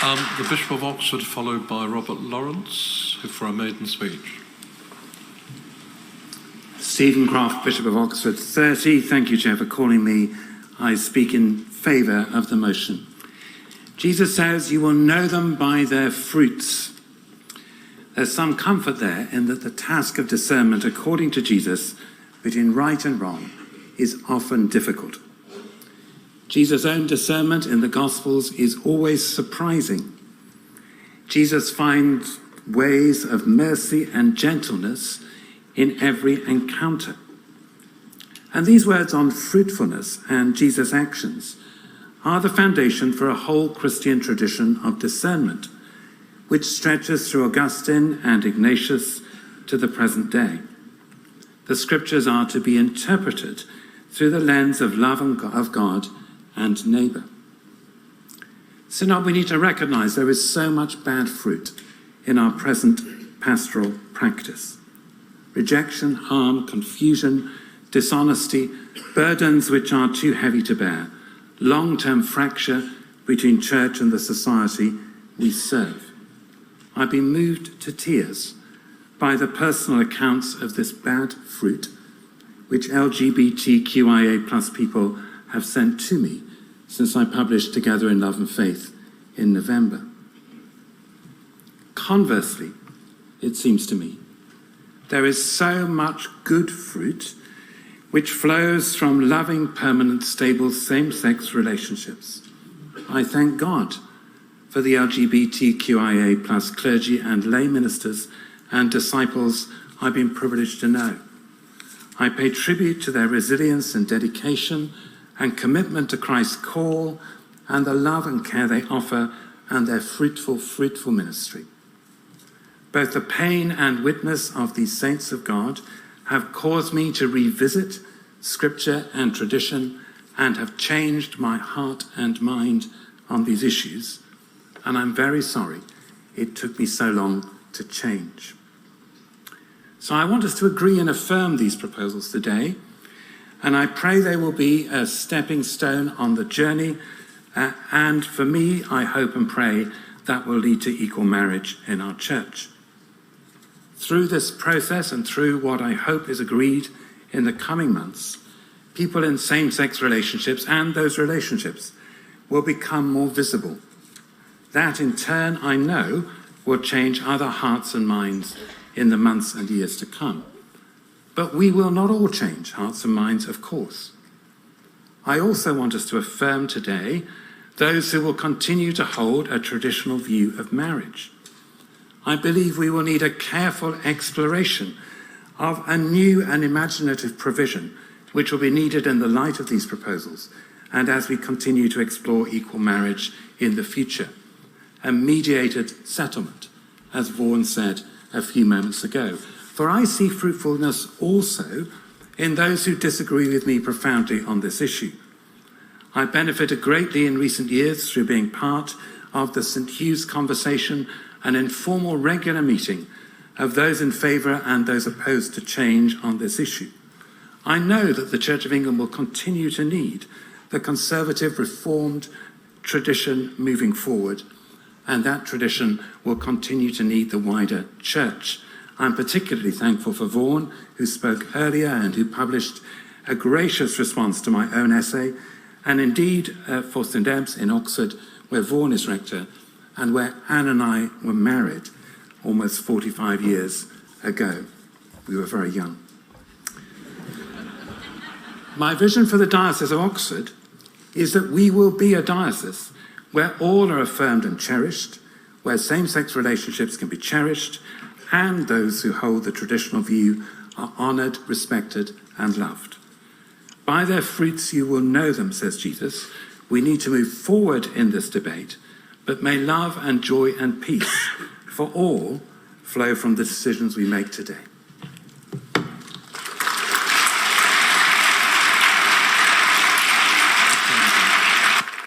The Bishop of Oxford, followed by Robert Lawrence, for a maiden speech. Stephen Croft, Bishop of Oxford, 30. Thank you, Chair, for calling me. I speak in favour of the motion. Jesus says, "You will know them by their fruits." There's some comfort there in that the task of discernment, according to Jesus, between right and wrong is often difficult. Jesus' own discernment in the Gospels is always surprising. Jesus finds ways of mercy and gentleness in every encounter. And these words on fruitfulness and Jesus' actions are the foundation for a whole Christian tradition of discernment, which stretches through Augustine and Ignatius to the present day. The scriptures are to be interpreted through the lens of love of God and neighbour. Synod, we need to recognise there is so much bad fruit in our present pastoral practice. Rejection, harm, confusion, dishonesty, burdens which are too heavy to bear, long-term fracture between church and the society we serve. I've been moved to tears by the personal accounts of this bad fruit which LGBTQIA+ people have sent to me since I published Together in Love and Faith in November. Conversely, it seems to me, there is so much good fruit which flows from loving, permanent, stable, same-sex relationships. I thank God for the LGBTQIA+ clergy and lay ministers and disciples I've been privileged to know. I pay tribute to their resilience and dedication and commitment to Christ's call and the love and care they offer and their fruitful ministry. Both the pain and witness of these saints of God have caused me to revisit scripture and tradition and have changed my heart and mind on these issues. And I'm very sorry it took me so long to change. So I want us to agree and affirm these proposals today, and I pray they will be a stepping stone on the journey, and for me, I hope and pray that will lead to equal marriage in our church. Through this process and through what I hope is agreed in the coming months, people in same-sex relationships and those relationships will become more visible. That in turn, I know, will change other hearts and minds in the months and years to come. But we will not all change hearts and minds, of course. I also want us to affirm today those who will continue to hold a traditional view of marriage. I believe we will need a careful exploration of a new and imaginative provision which will be needed in the light of these proposals and as we continue to explore equal marriage in the future. A mediated settlement, as Vaughan said a few moments ago. For I see fruitfulness also in those who disagree with me profoundly on this issue. I benefited greatly in recent years through being part of the St. Hugh's Conversation, an informal regular meeting of those in favour and those opposed to change on this issue. I know that the Church of England will continue to need the conservative, reformed tradition moving forward, and that tradition will continue to need the wider church. I'm particularly thankful for Vaughan, who spoke earlier and who published a gracious response to my own essay, and indeed for St. Ebbs in Oxford, where Vaughan is rector, and where Anne and I were married almost 45 years ago. We were very young. My vision for the Diocese of Oxford is that we will be a diocese where all are affirmed and cherished, where same-sex relationships can be cherished, and those who hold the traditional view are honoured, respected, and loved. By their fruits you will know them, says Jesus. We need to move forward in this debate, but may love and joy and peace for all flow from the decisions we make today.